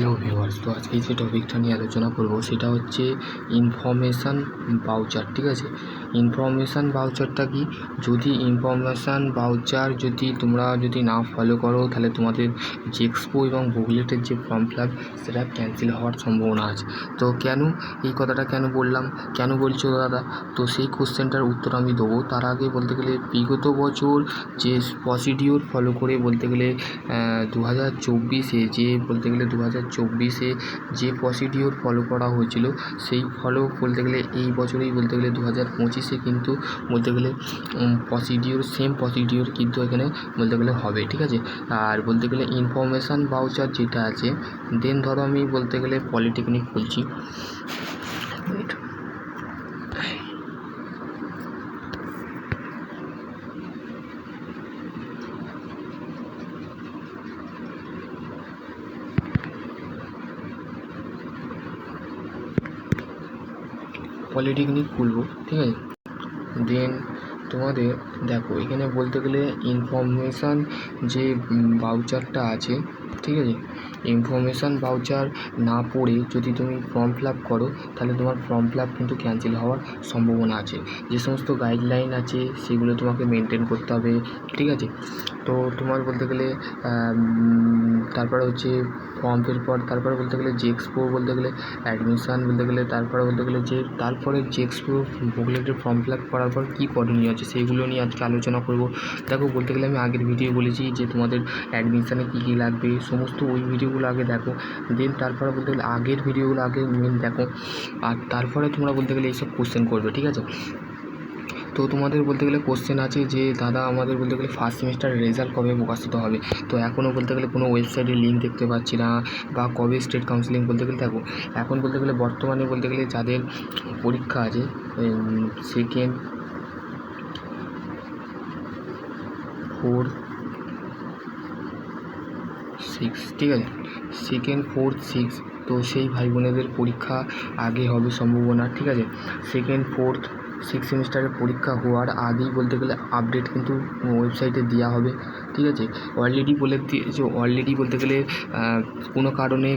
Hello viewers, তো আজকে যে টপিকটা নিয়ে আলোচনা করব সেটা হচ্ছে ইনফরমেশান ভাউচার। ঠিক আছে, ইনফরমেশান ভাউচারটা কি? যদি ইনফরমেশান ভাউচার তোমরা না ফলো করো তাহলে তোমাদের জেক্সপো এবং বুকলেটের যে ফর্ম ফিল আপ সেটা ক্যান্সেল হওয়ার সম্ভাবনা আছে। তো কেন এই কথাটা বললাম, কেন বলছো দাদা? তো সেই কোশ্চেনটার উত্তর আমি দেবো। তার আগে বলতে গেলে বিগত বছর যে প্রসিডিওর ফলো করে 2024-এ যে প্রসিডিওর ফলো করা হয়েছিল সেই ফলো এই বছরেই 2025-এ কিন্তু সেম প্রসিডিওর কিন্তু এখানে হবে। ঠিক আছে, আর ইনফরমেশান ভাউচার যেটা আছে, দেন ধরো আমি পলিটেকনিক বলছি। পলিটেকনিক খুলবো, ঠিক আছে। দেন তোমাদের দেখো এখানে ইনফরমেশান যে ভাউচারটা আছে, ঠিক আছে, ইনফরমেশান ভাউচার না পড়ে যদি তুমি ফর্ম ফিল আপ করো তাহলে তোমার ফর্ম ফিল আপ কিন্তু ক্যান্সেল হওয়ার সম্ভাবনা আছে। যে সমস্ত গাইডলাইন আছে সেগুলো তোমাকে মেনটেন করতে হবে। ঠিক আছে, তো তোমার তারপরে হচ্ছে ফর্মের পর তারপরে জেক্সপো অ্যাডমিশান তারপরে জেক্সপো বুকলেটের ফর্ম ফিল আপ করার পর কী করণীয় আছে সেইগুলো নিয়ে আজকে আলোচনা করব। দেখো আমি আগের ভিডিও বলেছি যে তোমাদের অ্যাডমিশানে কী কী লাগবে, সমস্ত ওই ভিডিওগুলো আগে দেখো। দেন তারপরে আগের ভিডিওগুলো আগে মেন দেখো, আর তারপরে তোমরা এইসব কোশ্চেন করবে। ঠিক আছে, তো তোমাদের কোশ্চেন আছে যে দাদা আমাদের ফার্স্ট সেমিস্টারের রেজাল্ট কবে প্রকাশিত হবে। তো এখনও কোনো ওয়েবসাইটের লিঙ্ক দেখতে পাচ্ছি না, বা কবে স্টেট কাউন্সিলিং দেখো এখন বর্তমানে যাদের পরীক্ষা আছে সেকেন্ড, 4, 6, ঠিক আছে, সেকেন্ড, 4, 6, তো সেই ভাই বোনেদের পরীক্ষা আগে হবে সম্ভাবনা। ঠিক আছে, সেকেন্ড, 4, 6 সেমিস্টারের পরীক্ষা হওয়ার আগেই আপডেট কিন্তু ওয়েবসাইটে দেওয়া হবে। ঠিক আছে, অলরেডি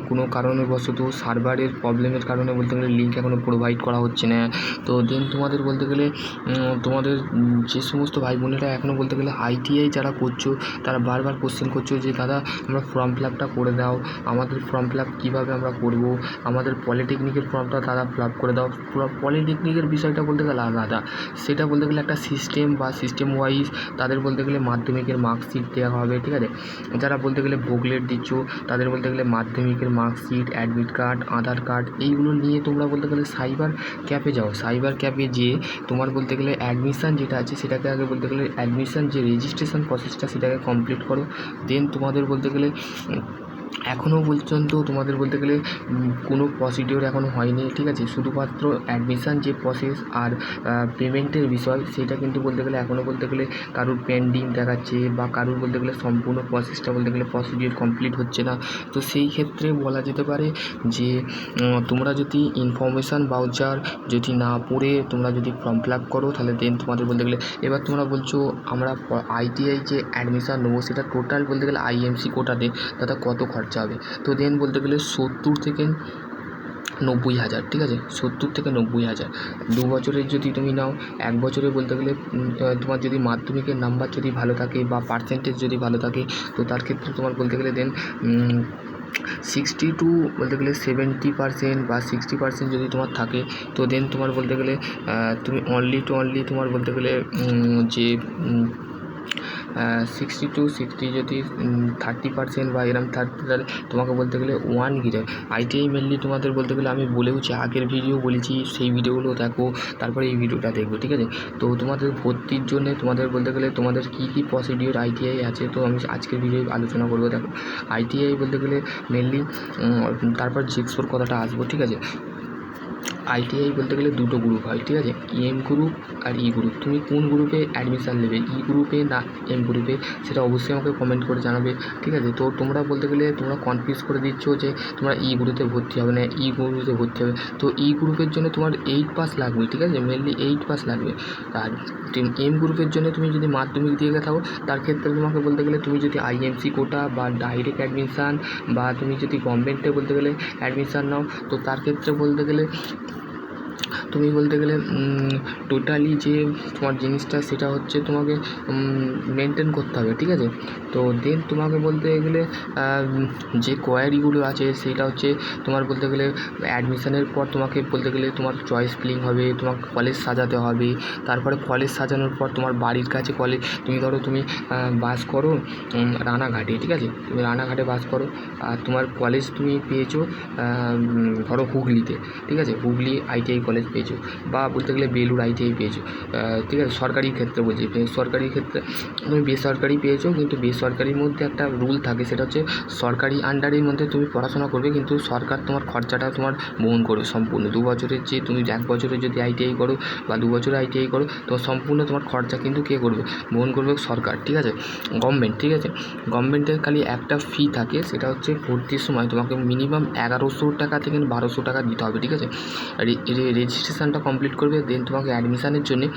কোনো কারণবশত সার্ভারের প্রবলেমের কারণে লিঙ্ক এখনও প্রোভাইড করা হচ্ছে না। তো দেন তোমাদের তোমাদের যে সমস্ত ভাই বোনেরা এখনও আইটিআই যারা করছো তারা বারবার কোশ্চেন করছো যে দাদা আমরা ফর্ম ফিল আপটা করে দাও, আমাদের ফর্ম ফিল আপ কীভাবে আমরা করবো, আমাদের পলিটেকনিকের ফর্মটা তারা ফিল আপ করে দাও। পলিটেকনিকের বিষয়টা আলাদা, সেটা একটা সিস্টেম বা সিস্টেম ওয়াইজ তাদের মাধ্যমিকের মার্কশিট দেওয়া হবে। ঠিক আছে, যারা বুকলেট দিচ্ছ তাদের মাধ্যমিকের মার্কশিট, অ্যাডমিট কার্ড, আধার কার্ড এইগুলো নিয়ে তোমরা সাইবার ক্যাফে যাও। সাইবার ক্যাফে যেয়ে তোমার অ্যাডমিশান যেটা আছে সেটাকে আগে অ্যাডমিশান যে রেজিস্ট্রেশন প্রসেসটা সেটাকে কমপ্লিট করো। দেন তোমাদের এখনও পর্যন্ত তোমাদের কোনো প্রসিডিওর এখনও হয়নি। ঠিক আছে, শুধুমাত্র অ্যাডমিশান যে প্রসেস আর পেমেন্টের বিষয় সেটা কিন্তু এখনও কারোর পেন্ডিং দেখাচ্ছে, বা কারোর সম্পূর্ণ প্রসেসটা প্রসিডিওর কমপ্লিট হচ্ছে না। তো সেই ক্ষেত্রে বলা যেতে পারে যে তোমরা যদি ইনফরমেশান ভাউচার না পড়ে তোমরা যদি ফর্ম ফিল আপ করো তাহলে দেন তোমাদের এবার তোমরা বলছো আমরা আইটিআই যে অ্যাডমিশান নেবো সেটা টোটাল আইএমসি কোটাতে দাদা কত খরচা হবে। তো দেন 70 থেকে 90,000। ঠিক আছে, 70 থেকে 90,000 2 বছরের যদি তুমি নাও। 1 বছরে তোমার যদি মাধ্যমিকের নাম্বার যদি ভালো থাকে বা পার্সেন্টেজ যদি ভালো থাকে তো তার ক্ষেত্রে তোমার দেন 60 to 70% বা 60% যদি তোমার থাকে তো দেন তোমার তুমি অনলি তোমার যে 60 to 60 যদি 30% বা এরম 30, তাহলে তোমাকে 1 year আইটিআই মেনলি তোমাদের আমি বলেওছি, আগের ভিডিও বলেছি, সেই ভিডিওগুলো দেখো, তারপরে এই ভিডিওটা দেখবে। ঠিক আছে, তো তোমাদের ভর্তির জন্য তোমাদের তোমাদের কী কী প্রসিডিওর আইটিআই আছে তো আমি আজকের ভিডিও আলোচনা করবো। দেখো আইটিআই মেনলি তারপর জেক্সপোর কথাটা আসবো। ঠিক আছে, আইটিআই বলতে গেলে দুটো গ্রুপ হয়, ঠিক আছে, এম গ্রুপ আর ই গ্রুপ। তুমি কোন গ্রুপে অ্যাডমিশান নেবে, ই গ্রুপে না এম গ্রুপে, সেটা অবশ্যই আমাকে কমেন্ট করে জানাবে, ঠিক আছে। তো তোমরা বলতে গেলে তোমরা কনফিউজ করে দিচ্ছ যে তোমরা ই গ্রুপে ভর্তি হবে না, ই গ্রুপে ভর্তি হবে। তো ই গ্রুপের জন্য তোমার 8 পাস লাগবে, ঠিক আছে, মেনলি 8 পাস লাগবে। আর এম গ্রুপের জন্য তুমি যদি মাধ্যমিক দিয়ে থাকো, তার ক্ষেত্রে তোমাকে বলতে গেলে তুমি যদি আইএমসি কোটা বা ডাইরেক্ট অ্যাডমিশান বা তুমি যদি গভর্নমেন্টে বলতে গেলে অ্যাডমিশান নাও, তো তার ক্ষেত্রে বলতে গেলে তুমি বলতে গেলে টোটালি যে তোমার জিনিসটা সেটা হচ্ছে তোমাকে মেনটেন করতে হবে, ঠিক আছে। তো দেন তোমাকে বলতে গেলে যে কোয়ারিগুলো আছে সেটা হচ্ছে তোমার বলতে গেলে অ্যাডমিশানের পর তোমাকে বলতে গেলে তোমার চয়েস ফিলিং হবে, তোমাকে কলেজ সাজাতে হবে। তারপরে কলেজ সাজানোর পর তোমার বাড়ির কাছে কলেজ, তুমি ধরো তুমি বাস করো রানাঘাটে, ঠিক আছে, তুমি রানাঘাটে বাস করো, আর তোমার কলেজ তুমি পেয়েছো ধরো হুগলিতে, ঠিক আছে, হুগলি আইটিআই কলেজ পেয়েছো, বা বলতে গেলে বেলুড় আইটিআই পেয়েছো, ঠিক আছে, সরকারি ক্ষেত্রে বলছি। সরকারি ক্ষেত্রে তুমি বেসরকারি পেয়েছো, কিন্তু বেসরকারির মধ্যে একটা রুল থাকে, সেটা হচ্ছে সরকারি আন্ডারের মধ্যে তুমি পড়াশোনা করবে, কিন্তু সরকার তোমার খরচাটা তোমার বহন করবে সম্পূর্ণ। 2 বছরের যে তুমি 1 বছরের যদি আইটিআই করো বা 2 বছরের আইটিআই করো, তো সম্পূর্ণ তোমার খরচা কিন্তু কে করবে, বহন করবে সরকার, ঠিক আছে, গভর্নমেন্ট, ঠিক আছে। গভর্নমেন্টের খালি একটা ফি থাকে, সেটা হচ্ছে ভর্তির সময় তোমাকে মিনিমাম 1100 টাকা থেকে 1200 টাকা দিতে হবে, ঠিক আছে। রেজিস্ট্রেশনটা কমপ্লিট করবে, দেন তোমাকে অ্যাডমিশানের জন্যে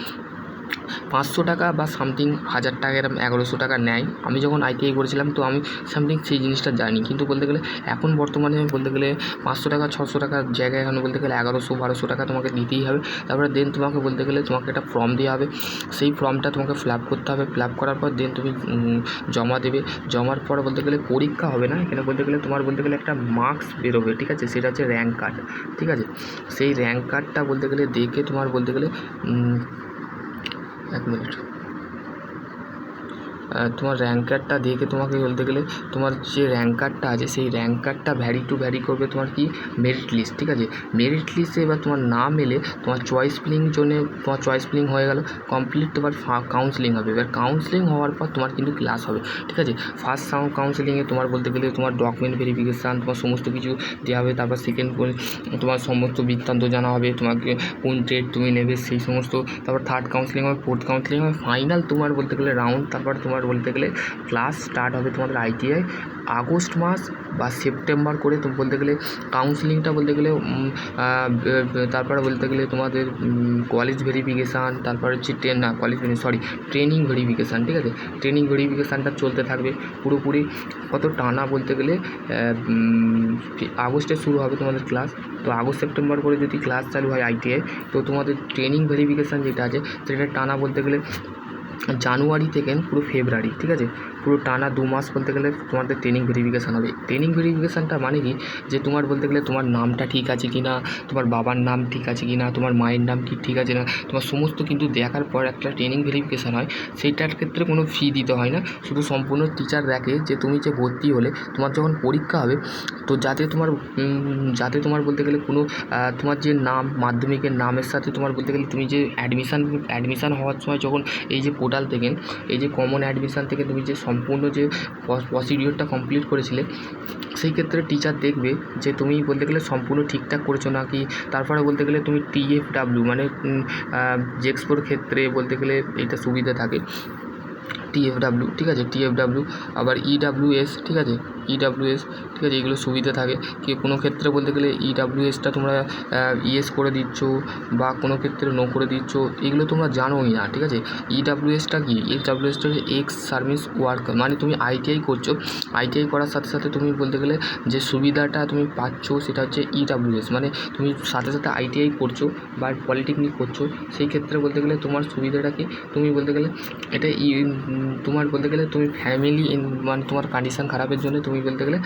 500 টাকা বা সামথিং 1000 টাকা এরকম 1100 টাকা নেয়। আমি যখন আইটিআই করেছিলাম তো আমি সামথিং সেই জিনিসটা জানি, কিন্তু বলতে গেলে এখন বর্তমানে বলতে গেলে 500 টাকা 600 টাকার জায়গায় এখন বলতে গেলে 1100-1200 টাকা তোমাকে দিতেই হবে। তারপরে দেন তোমাকে বলতে গেলে তোমাকে একটা ফর্ম দেওয়া হবে, সেই ফর্মটা তোমাকে ফিল আপ করতে হবে। ফিল আপ করার পর দেন তুমি জমা দেবে। জমার পর বলতে গেলে পরীক্ষা হবে না, এখানে বলতে গেলে তোমার বলতে গেলে একটা মার্কস বেরোবে, ঠিক আছে, সেটা হচ্ছে র্যাঙ্ক কার্ড, ঠিক আছে। সেই র্যাঙ্ক কার্ডটা বলতে গেলে দেখে তোমার বলতে গেলে 1 মিনিট, তোমার র্যাঙ্ক কার্ডটা দেখে তোমাকে বলতে গেলে তোমার যে র্যাঙ্ক কার্ডটা আছে সেই র্যাঙ্ক কার্ডটা ভ্যারি করবে তোমার কি মেরিট লিস্ট, ঠিক আছে। মেরিট লিস্টে এবার তোমার নাম এলে তোমার চয়েস ফিলিং জন্যে তোমার চয়েস ফিলিং হয়ে গেল কমপ্লিট, তোমার কাউন্সেলিং হবে। এবার কাউন্সেলিং হওয়ার পর তোমার কিন্তু ক্লাস হবে, ঠিক আছে। ফার্স্ট কাউন্সেলিংয়ে তোমার বলতে গেলে তোমার ডকুমেন্ট ভেরিফিকেশান, তোমার সমস্ত কিছু দেওয়া হবে। তারপর সেকেন্ড তোমার সমস্ত বৃত্তান্ত জানা হবে, তোমাকে কোন ট্রেড তুমি নেবে সেই সমস্ত। তারপর থার্ড কাউন্সেলিং হবে, ফোর্থ কাউন্সেলিং হবে, ফাইনাল তোমার বলতে গেলে রাউন্ড। তারপর তোমার বলতে গেলে ক্লাস স্টার্ট হবে তোমাদের আইটিআই আগস্ট মাস বা সেপ্টেম্বর করে। তুমি বলতে গেলে কাউন্সেলিংটা বলতে গেলে তারপরে বলতে গেলে তোমাদের কলেজ ভেরিফিকেশান, তারপর হচ্ছে ট্রেনিং ভেরিফিকেশান, ঠিক আছে। ট্রেনিং ভেরিফিকেশানটা চলতে থাকবে পুরোপুরি কত টানা বলতে গেলে আগস্টে শুরু হবে তোমাদের ক্লাস। তো আগস্ট সেপ্টেম্বর করে যদি ক্লাস চালু হয় আইটিআই, তো তোমাদের ট্রেনিং ভেরিফিকেশান যেটা আছে সেটা টানা বলতে গেলে জানুয়ারি থেকে পুরো ফেব্রুয়ারি, ঠিক আছে, পুরো টানা 2 মাস বলতে গেলে তোমাদের ট্রেনিং ভেরিফিকেশান হবে। ট্রেনিং ভেরিফিকেশানটা মানে কি, যে তোমার বলতে গেলে তোমার নামটা ঠিক আছে কি না, তোমার বাবার নাম ঠিক আছে কি না, তোমার মায়ের নাম কি ঠিক আছে না, তোমার সমস্ত কিন্তু দেখার পর একটা ট্রেনিং ভেরিফিকেশান হয়। সেইটার ক্ষেত্রে কোনো ফি দিতে হয় না, শুধু সম্পূর্ণ টিচার দেখে যে তুমি যে ভর্তি হলে তোমার যখন পরীক্ষা হবে, তো যাতে তোমার বলতে গেলে কোনো তোমার যে নাম মাধ্যমিকের নামের সাথে তোমার বলতে গেলে তুমি যে অ্যাডমিশান হওয়ার সময় যখন এই যে পোর্টাল থেকে এই যে কমন অ্যাডমিশান থেকে তুমি যে সম্পূর্ণ যে প্রসিডিওরটা কমপ্লিট করেছিলে, সেই ক্ষেত্রে টিচার দেখবে যে তুমি বলতে গেলে সম্পূর্ণ ঠিকঠাক করেছো নাকি। তারপরে বলতে গেলে তুমি TFW মানে জেক্সপোর ক্ষেত্রে বলতে গেলে এইটা সুবিধা থাকে, TFW, ঠিক আছে, TFW, আবার EWS, ঠিক আছে, EWS, ঠিক আছে, এগুলো সুবিধা থাকে। কি কোনো ক্ষেত্রে বলতে গেলে EWSটা তোমরা ইয়েস করে দিচ্ছ বা কোনো ক্ষেত্রে নো করে দিচ্ছ, এগুলো তোমরা জানোই না, ঠিক আছে। EWSটা কি, EWSটা হচ্ছে এক্স সার্ভিস ওয়ার্কার, মানে তুমি আইটিআই করছো, আইটিআই করার সাথে সাথে তুমি বলতে গেলে যে সুবিধাটা তুমি পাচ্ছ সেটা হচ্ছে EWS, মানে তুমি সাথে সাথে আইটিআই করছো বা পলিটেকনিক করছো, সেই ক্ষেত্রে বলতে গেলে তোমার সুবিধাটা কি, তুমি বলতে গেলে এটা তোমার বলতে গেলে তুমি ফ্যামিলি মানে তোমার কন্ডিশান খারাপের জন্য তুমি বলতে গেলে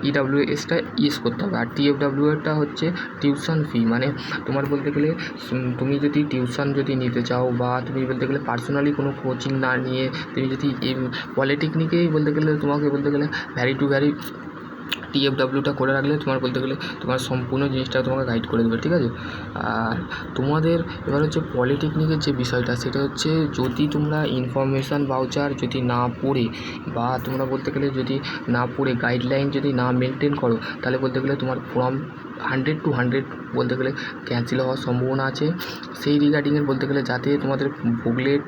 EWSটা ইউজ করতে হবে। আর TFWটা হচ্ছে টিউশন ফি, মানে তোমার বলতে গেলে তুমি যদি টিউশন যদি নিতে চাও বা তুমি বলতে গেলে পার্সোনালি কোনো কোচিং না নিয়ে তুমি যদি পলিটেকনিকেই বলতে গেলে তোমাকে বলতে গেলে ভ্যারি TFWটা করে রাখলে তোমার বলতে গেলে তোমার সম্পূর্ণ জিনিসটা তোমাকে গাইড করে দেবে, ঠিক আছে। আর তোমাদের এবার হচ্ছে পলিটেকনিকের যে বিষয়টা সেটা হচ্ছে যদি তোমরা ইনফরমেশান ভাউচার যদি না পড়ে বা তোমরা বলতে গেলে যদি না পড়ে গাইডলাইন যদি না মেনটেন করো, তাহলে বলতে গেলে তোমার ফর্ম 100 বলতে গেলে ক্যান্সেল হওয়ার সম্ভাবনা আছে। সেই রিগার্ডিংয়ের বলতে গেলে যাতে তোমাদের বুকলেট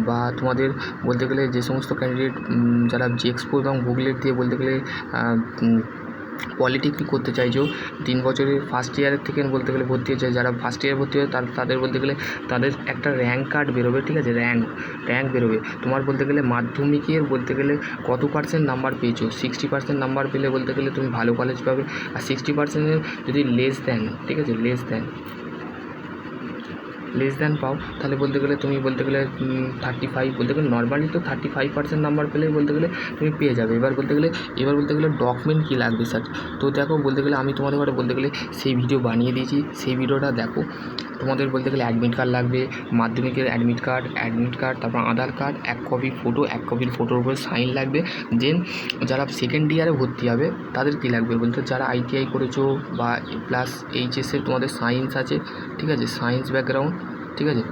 বা তোমাদের বলতে গেলে যে সমস্ত ক্যান্ডিডেট যারা জেএক্সপো এবং বুকলেট দিয়ে বলতে গেলে পলিটেকনিক করতে চাইছো, 3 বছরের ফার্স্ট ইয়ারের থেকে বলতে গেলে ভর্তি হয়েছে, যারা ফার্স্ট ইয়ারে ভর্তি হয় তাদের বলতে গেলে তাদের একটা র্যাঙ্ক কার্ড বেরোবে, ঠিক আছে, র্যাঙ্ক বেরোবে। তোমার বলতে গেলে মাধ্যমিকের বলতে গেলে কত পার্সেন্ট নাম্বার পেয়েছো, 60% নাম্বার পেলে বলতে গেলে তুমি ভালো কলেজ পাবে। আর 60%-এর যদি লেস দেন, ঠিক আছে, লেস দেন পাও, তাহলে বলতে গেলে তুমি বলতে গেলে 35 বলতে গেলে নর্মালি তো 35% নাম্বার পেলেই বলতে গেলে তুমি পেয়ে যাবে। এবার বলতে গেলে ডকুমেন্ট কী লাগবে স্যার, তো দেখো বলতে গেলে আমি তোমাদের ঘরে বলতে গেলে সেই ভিডিও বানিয়ে দিয়েছি, সেই ভিডিওটা দেখো। তোমাদের বলতে গেলে অ্যাডমিট কার্ড লাগবে, মাধ্যমিকের অ্যাডমিট কার্ড, তারপর আধার কার্ড, 1 কপি ফটো, 1 কপির ফটোর উপরে সাইন লাগবে। দেন যারা সেকেন্ড ইয়ারে ভর্তি হবে তাদের কী লাগবে বলতে, যারা ITI করেছো বা প্লাস HSের তোমাদের সায়েন্স আছে, ঠিক আছে, সায়েন্স ব্যাকগ্রাউন্ড, ঠিক আছে,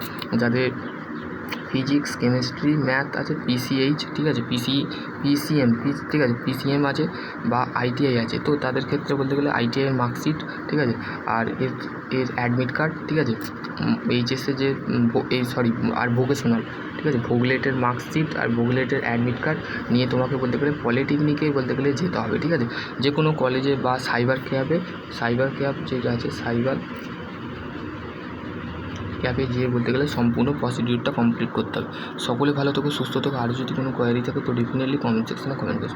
যাদের ফিজিক্স, কেমিস্ট্রি, ম্যাথ আছে, PCH, ঠিক আছে, PCM, ঠিক আছে, PCM আছে বা ITI আছে, তো তাদের ক্ষেত্রে বলতে গেলে ITI এর মার্কশিট, ঠিক আছে, আর এর অ্যাডমিট কার্ড, ঠিক আছে, HSে যে আর ভোকেশনাল, ঠিক আছে, ভোগলেটের মার্কশিট আর ভোগলেটের অ্যাডমিট কার্ড নিয়ে তোমাকে বলতে গেলে পলিটেকনিকে বলতে গেলে যেতে হবে, ঠিক আছে, যে কোনো কলেজে বা সাইবার ক্যাব যেটা আছে, সাইবার ক্যাবে গিয়ে বলতে গেলে সম্পূর্ণ প্রসিডিউরটা কমপ্লিট করতে হবে। সকলে ভালো থেকো, সুস্থ থেকো। আর যদি কোনো কোয়ারি থাকে তো ডেফিনেটলি কমেন্ট সেকশনে কমেন্ট করো।